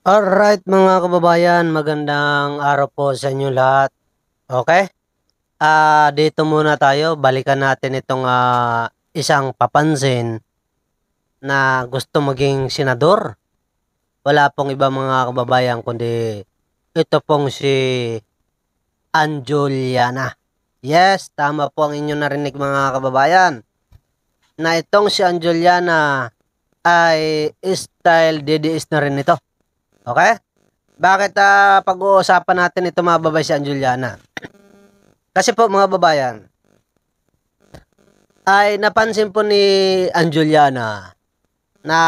Alright mga kababayan, magandang araw po sa inyo lahat. Okay? Dito muna tayo, balikan natin itong isang papansin na gusto maging senador. Wala pong iba mga kababayan kundi ito pong si Anjuliana. Yes, tama po ang inyong narinig mga kababayan. Na itong si Anjuliana ay style DDS na rin ito. Okay? Bakit pag-uusapan natin ito mga babae si Anjuliana? Kasi po mga babayan, ay napansin po ni Anjuliana na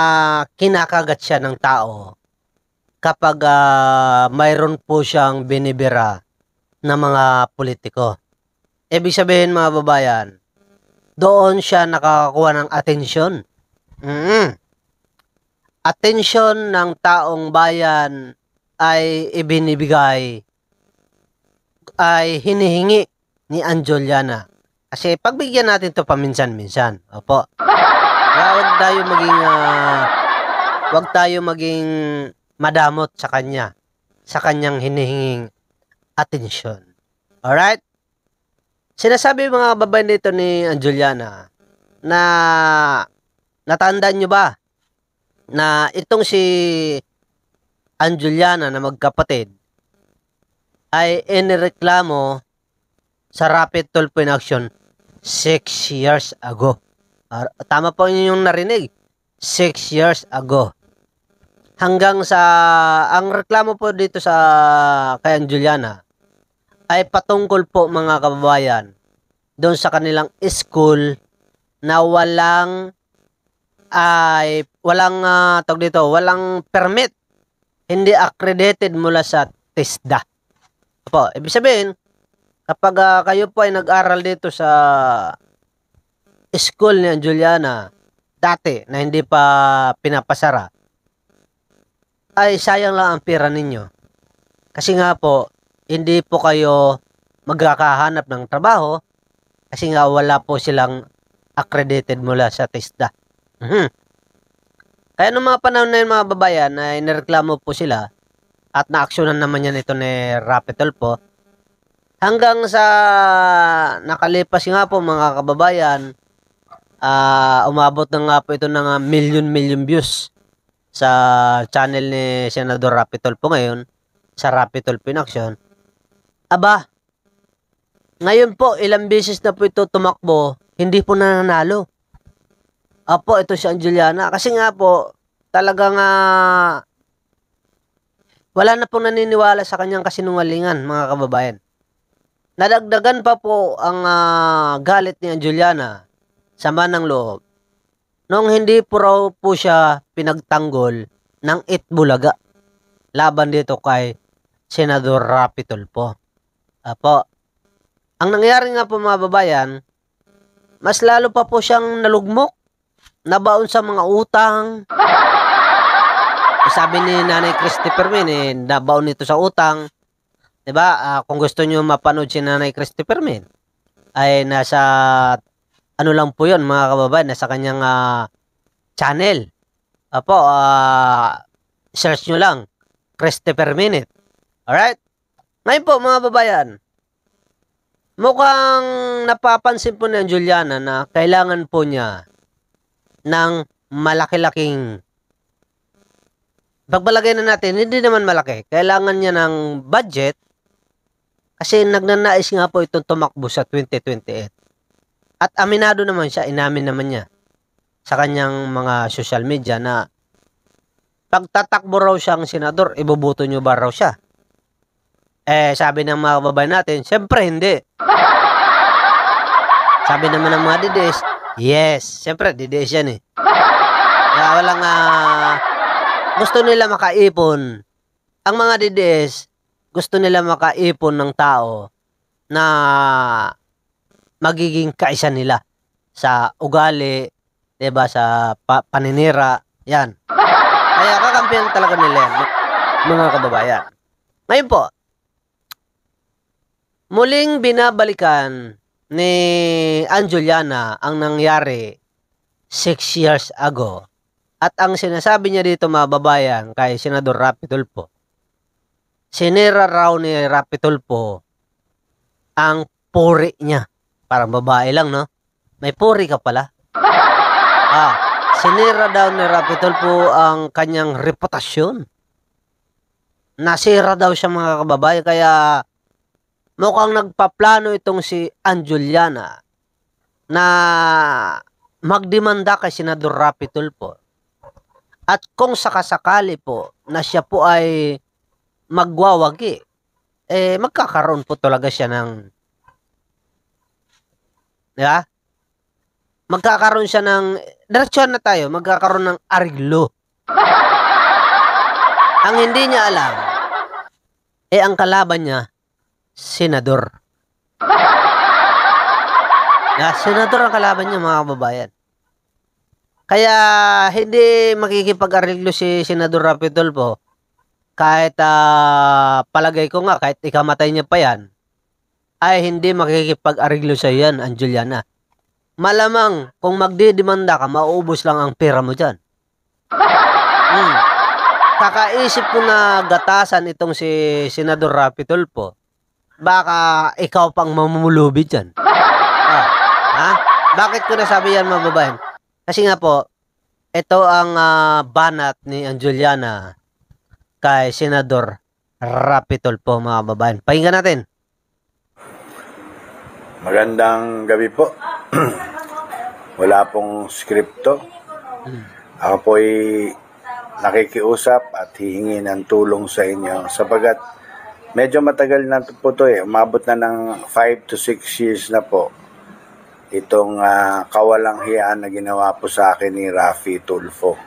kinakagat siya ng tao kapag mayroon po siyang binibira ng mga politiko. Ibig sabihin mga babayan, doon siya nakakakuha ng atensyon. Atensyon ng taong bayan ay ibinibigay, ay hinihingi ni Anjuliana. Kasi pagbigyan natin to paminsan-minsan. Opo. Kaya wag tayo maging madamot sa kanya, sa kanyang hinihinging atensyon. Alright? Sinasabi mga babae nito ni Anjuliana na natandaan nyo ba na itong si Anjuliana na magkapatid ay inireklamo sa Rapid Tulfo in Action 6 years ago. Tama po yung narinig. 6 years ago. Hanggang sa, ang reklamo po dito sa kay Anjuliana ay patungkol po mga kababayan doon sa kanilang school na walang tawag dito, walang permit, hindi accredited mula sa TESDA. Po, ibig sabihin, kapag kayo po ay nag-aral dito sa school ni Anjuliana dati na hindi pa pinapasara, ay sayang lang ang pera ninyo. Kasi nga po, hindi po kayo magkakahanap ng trabaho kasi nga wala po silang accredited mula sa TESDA. Kaya nung mga panahon na yun mga babayan na inireklamo po sila at naaksyonan naman yan ito ni Rapid Tulfo hanggang sa nakalipas nga po mga kababayan, umabot na nga po ito ng million views sa channel ni Senador Rapid Tulfo ngayon, sa Rapid Tulfo in Action. Aba, ngayon po ilang beses na po ito tumakbo, hindi po nananalo. Apo, ito si Anjuliana. Kasi nga po, talagang wala na pong naniniwala sa kanyang kasinungalingan, mga kababayan. Nadagdagan pa po ang galit ni Anjuliana sa manang loob nung hindi po raw po siya pinagtanggol ng Itbulaga laban dito kay Senador Rapid Tulfo. Apo, ang nangyari nga po mga babayan, mas lalo pa po siyang nalugmok, nabaon sa mga utang. Sabi ni Nanay Christopher Min, nabaon nito sa utang. 'Di ba? Kung gusto niyo mapanood si Nanay Christopher Min, ay nasa ano lang po 'yon mga kababayan, nasa kanyang channel. Apo, search nyo lang Christopher Minute. Alright? Ngayon po mga babayan, mukhang napapansin po ni Anjuliana na kailangan po niya ng malaki-laking, pagbalagay na natin, hindi naman malaki, kailangan niya ng budget kasi nagnanais nga po itong tumakbo sa 2028. At aminado naman siya, inamin naman niya sa kanyang mga social media na pagtatakbo raw siyang senador, iboboto nyo ba raw siya? Sabi ng mga kababayan natin, siyempre hindi. Sabi naman ng mga dides, yes, siyempre dides yan eh. Kaya walang gusto nila makaipon. Ang mga dides, gusto nila makaipon ng tao na magiging kaisa nila sa ugali, 'di ba, sa paninira, yan. Kaya kakampihan talaga nila yan, mga kababayan. Ngayon po, muling binabalikan ni Anjuliana ang nangyari 6 years ago At ang sinasabi niya dito mga babayan kay Senador Rapi Tulfo, sinira raw ni Rapi Tulfo ang puri niya. Parang babae lang, no? May puri ka pala. Sinira daw ni Rapi Tulfo ang kanyang reputasyon. Nasira daw siya mga kababayan, kaya mukhang nagpaplano itong si Anjuliana na magdemanda kay Senador Rapi Tulfo. At kung sakasakali po na siya po ay magwawagi, magkakaroon po talaga siya ng, di ba? Magkakaroon siya ng, diretsyon na tayo, magkakaroon ng ariglo. Ang hindi niya alam, ang kalaban niya, senador. Senador ang kalaban niya mga kababayan. Kaya hindi makikipag-ariglo si Senador Rapi Tulfo. Kahit palagay ko nga, kahit ikamatay niya pa yan, ay hindi makikipag-ariglo sa yan, Anjuliana. Malamang kung magdidemanda ka, mauubos lang ang pera mo dyan. Kakaisip ko na gatasan itong si Senador Rapi Tulfo. Baka ikaw pang mamumulubi dyan. Bakit ko nasabi yan mga babayan? Kasi nga po, ito ang banat ni Anjuliana kay Senador Rapi Tulfo mga babayan. Pakinggan natin. Magandang gabi po. Wala pong skripto. Ako po ay nakikiusap at hihingi ng tulong sa inyo sapagat medyo matagal na po ito umabot na ng 5 to 6 years na po itong kawalang hiyaan na ginawa po sa akin ni Rapi Tulfo.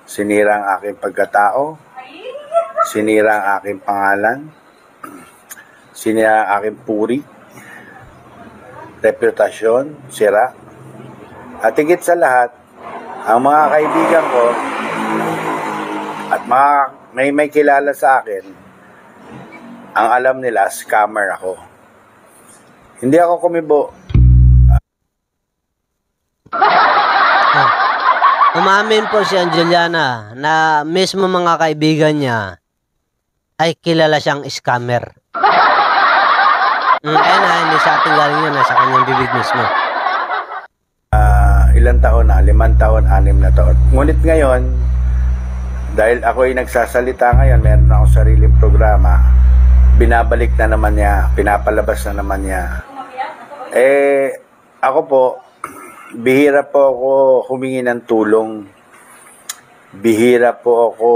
Sinira ang aking pagkatao, sinira ang aking pangalan, sinira ang aking puri, reputasyon, sira. At higit sa lahat, ang mga kaibigan ko at mga may kilala sa akin, ang alam nila, scammer ako. Hindi ako kumibo. Umamin po si Anjuliana na mismo mga kaibigan niya ay kilala siyang scammer. Hindi sa ating galing yun, sa kanyang bibig mismo. Ilang taon na, 5 taon, 6 na taon. Ngunit ngayon, dahil ako ay nagsasalita ngayon, meron akong sariling programa, binabalik na naman niya, pinapalabas na naman niya. Ako po, bihira po ako humingi ng tulong. Bihira po ako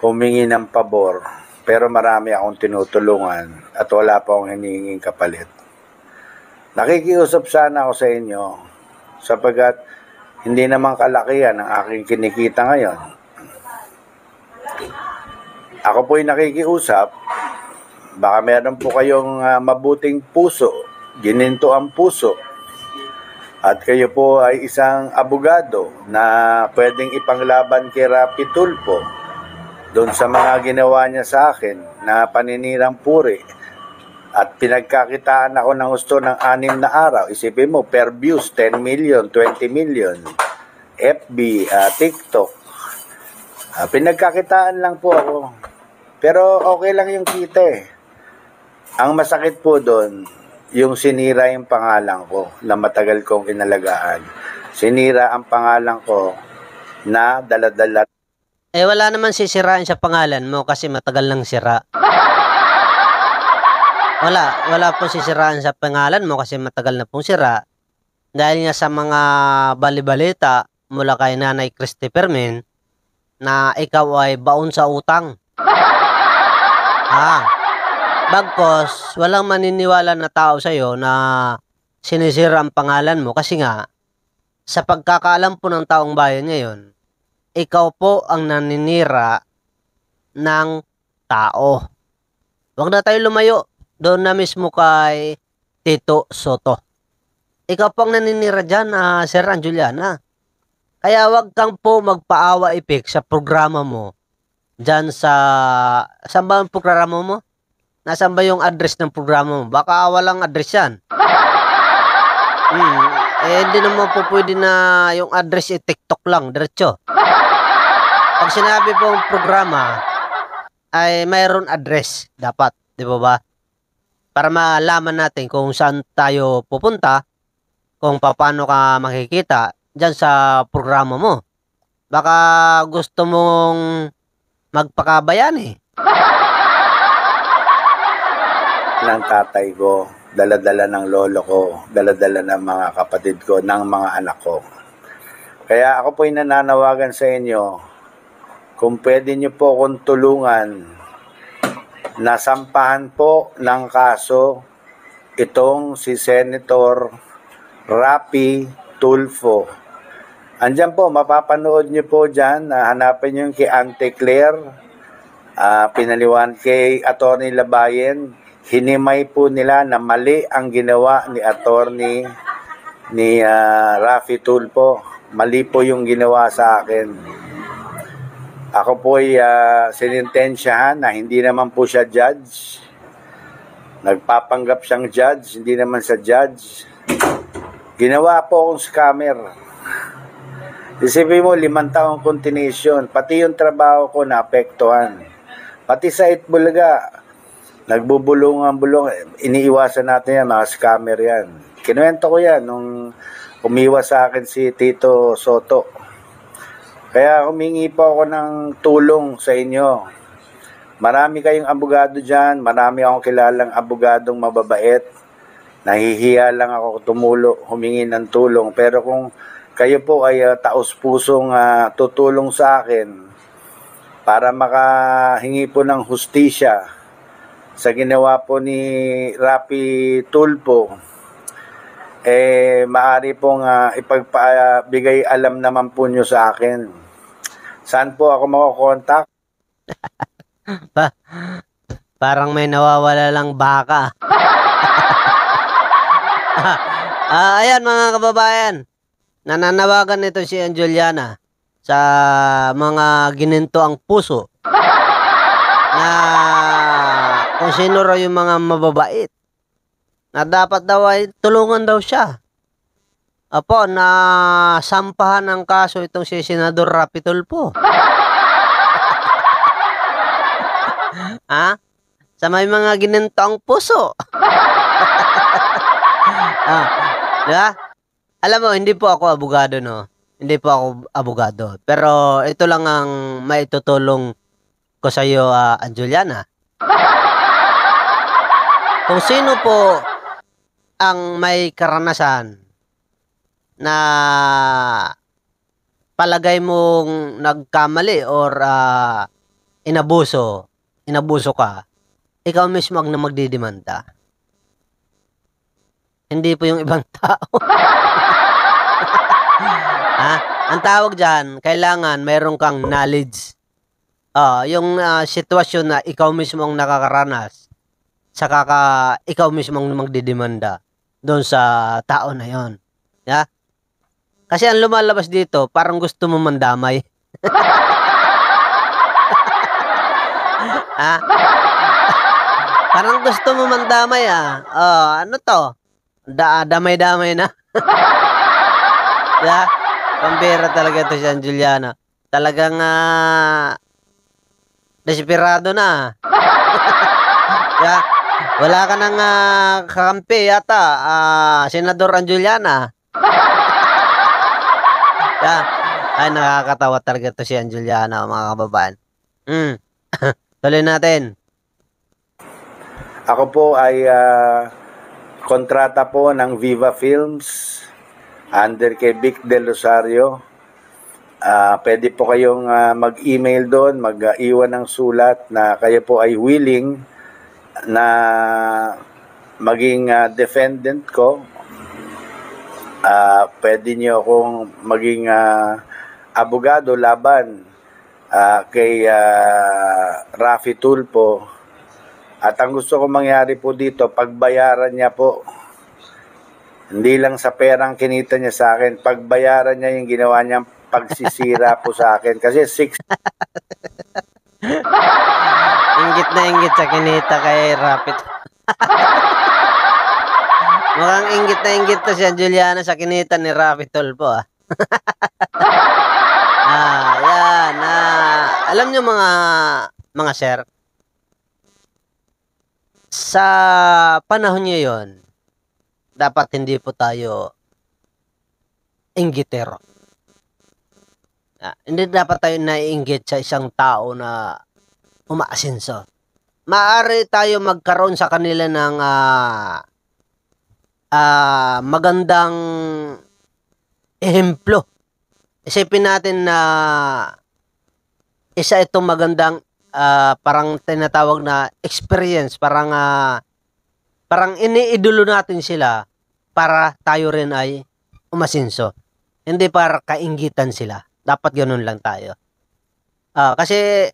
humingi ng pabor. Pero marami akong tinutulungan at wala po akong hinihinging kapalit. Nakikiusap sana ako sa inyo sapagat hindi naman kalakihan ang aking kinikita ngayon. Ako po'y nakikiusap, baka meron po kayong mabuting puso, gininto ang puso, at kayo po ay isang abogado na pwedeng ipanglaban kay Rapi Tulfo doon sa mga ginawa niya sa akin na paninirang puri at pinagkakitaan ako ng gusto ng 6 na araw. Isipin mo, per views, 10 million, 20 million, FB, TikTok. Pinagkakitaan lang po ako. Pero okay lang yung kita eh. Ang masakit po doon, yung sinira yung pangalan ko na matagal kong inalagaan. Sinira ang pangalan ko na dala-dala. Wala naman sisirain sa pangalan mo kasi matagal nang sira. Wala po sisiraan sa pangalan mo kasi matagal na pong sira. Dahil nga sa mga balibalita mula kay Nanay Christy Fermin na ikaw ay baon sa utang. Bagkos, walang maniniwala na tao sa'yo na sinisira ang pangalan mo kasi nga, sa pagkakaalam po ng taong bayan ngayon, ikaw po ang naninira ng tao. Huwag na tayo lumayo doon na mismo kay Tito Soto. Ikaw po ang naninira dyan, Sir Anjuliana. Kaya wag kang po magpaawa-ipik sa programa mo dyan sa... Saan ba ang programa mo? Nasaan ba yung address ng programa mo? Baka walang address yan. hindi naman po pwede na yung address TikTok lang, diretso. Pag sinabi pong programa, ay mayroon address dapat, di ba ba? Para malaman natin kung saan tayo pupunta, kung paano ka makikita dyan sa programa mo. Baka gusto mong magpakabayani. Ng tatay ko, dala-dala ng lolo ko, dala-dala ng mga kapatid ko, ng mga anak ko. Kaya ako po'y nananawagan sa inyo, kung pwede nyo po akong tulungan, nasampahan po ng kaso itong si Senator Rapi Tulfo. Andyan po, mapapanood nyo po dyan, hanapin nyo yung kay Ante Claire, pinaliwan kay Atty. Labayen, hinimay po nila na mali ang ginawa ni Atty. Rafi Tulfo. Mali po yung ginawa sa akin. Ako po ay sinintensyahan na hindi naman po siya judge. Nagpapanggap siyang judge, hindi naman sa judge. Ginawa po akong scammer. Isipin mo, 5 taong continuation, pati yung trabaho ko naapektuhan. Pati sa Itbulaga, nagbubulungan, iniiwasan natin yan, mga scammer yan. Kinuwento ko yan nung umiwas sa akin si Tito Soto. Kaya humingi po ako ng tulong sa inyo. Marami kayong abogado dyan, marami akong kilalang abogadong mababait. Nahihiya lang ako humingi ng tulong. Pero kung kayo po ay taos-pusong tutulong sa akin para makahingi po ng hustisya sa ginawa po ni Rapi Tulfo, maaari pong ipagpabigay alam naman po nyo sa akin. Saan po ako makakontak? Parang may nawawala lang baka. Ayan mga kababayan, nananawagan nito si Juliana sa mga gininto ang puso na kung sino raw yung mga mababait na dapat daw ay tulungan daw siya. Apo, na sampahan ng kaso itong si Senador Rapi Tulfo. Ha? Sa may mga gininto ang puso. Diba? Alam mo, hindi po ako abogado, no? Hindi po ako abogado. Pero ito lang ang maitutulong ko sa iyo, Juliana. Kung sino po ang may karanasan na palagay mong nagkamali or inabuso ka, ikaw mismo ang magdidemanda. Hindi po yung ibang tao. Ang tawag dyan, kailangan mayroon kang knowledge. Yung sitwasyon na ikaw mismo ang nakakaranas, saka ikaw mismo ang magdidemanda doon sa tao na yon. Yeah? Kasi ang lumalabas dito, parang gusto mo mandamay. Parang gusto mo mandamay, ano to? Damay-damay na. Yeah? Pambira talaga to si Juliana. Talagang desperado na. Yeah? Wala ka nang kakampi yata, Senador Juliana. Yeah? Ay, nakakatawa talaga to si Juliana, mga kababayan. Tuloy natin. Ako po ay kontrata po ng Viva Films under kay Vic Del Rosario. Pwede po kayong mag-email doon, mag-iwan ng sulat na kayo po ay willing na maging defendant ko. Pwede nyo akong maging abogado laban kay Rafi Tulfo. At ang gusto ko mangyari po dito, pagbayaran niya po, hindi lang sa perang kinita niya sa akin, pagbayaran niya yung ginawa niyang pagsisira po sa akin. Kasi Inggit na inggit sa kinita kay Rapid. Mukhang inggit na si Juliana sa kinita ni Rapi Tulfo, ah. Yan. Alam nyo mga sir, sa panahon ngayon, dapat hindi po tayo inggitero. Hindi dapat tayo naiinggit sa isang tao na umaasenso. Maaari tayo magkaroon sa kanila ng magandang ehemplo. Isipin natin na isa itong magandang parang tinatawag na experience, parang iniidolo natin sila para tayo rin ay umasinso. Hindi para kainggitan sila. Dapat ganun lang tayo. Kasi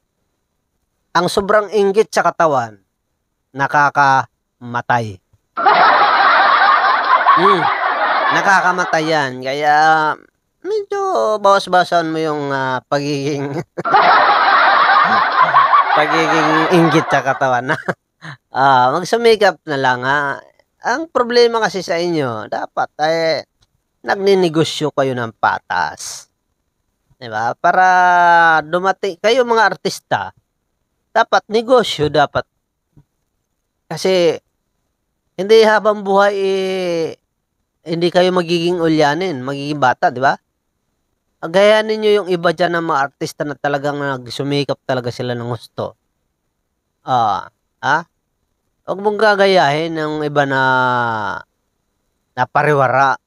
ang sobrang inggit sa katawan, nakakamatay. Nakakamatay yan. Kaya medyo bawas-bawasan mo yung pagiging inggit sa katawan. Magsumikap na lang, ha. Ang problema kasi sa inyo, dapat nagninegosyo kayo ng patas. Diba? Para dumating kayo mga artista, dapat negosyo dapat. Kasi hindi habang buhay hindi kayo magiging ulyanin, magiging bata, di ba? Gayanin nyo yung iba dyan ng mga artista na talagang nagsumikap talaga sila ng gusto. Huwag mong gagayahin ng iba na pariwara.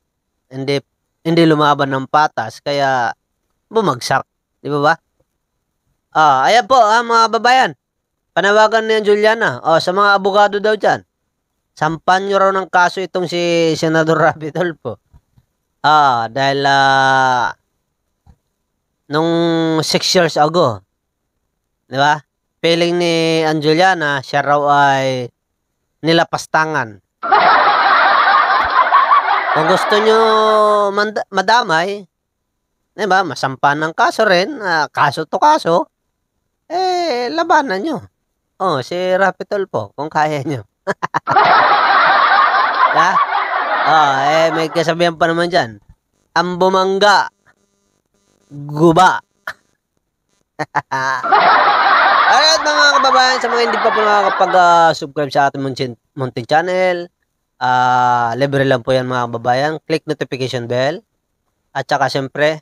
Hindi lumaban ng patas, kaya bumagsak. Di ba? Ayan po, mga babayan. Panawagan niya Juliana. Sa mga abogado daw dyan. Sampan nyo raw ng kaso itong si Senador Rapi Tulfo. Dahil nung 6 years ago, di ba? Feeling ni Juliana, siya raw ay nilapastangan. Kung gusto nyo madamay, di ba? Masampan ng kaso rin, kaso to kaso, labanan nyo. Si Rapi Tulfo, kung kaya nyo. May kasabihan pa naman dyan. Ang bumangga, guba. Alright mga kababayan, sa mga hindi pa po nakakapag-subscribe sa ating munting channel, libre lang po yan mga kababayan. Click notification bell. At saka syempre,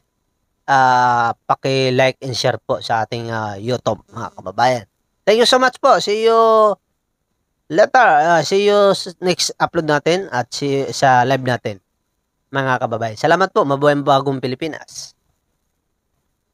paki-like and share po sa ating YouTube mga kababayan. Thank you so much po. See you later. See you next upload natin at see sa live natin mga kababayan. Salamat po. Mabuhay ang bagong Pilipinas.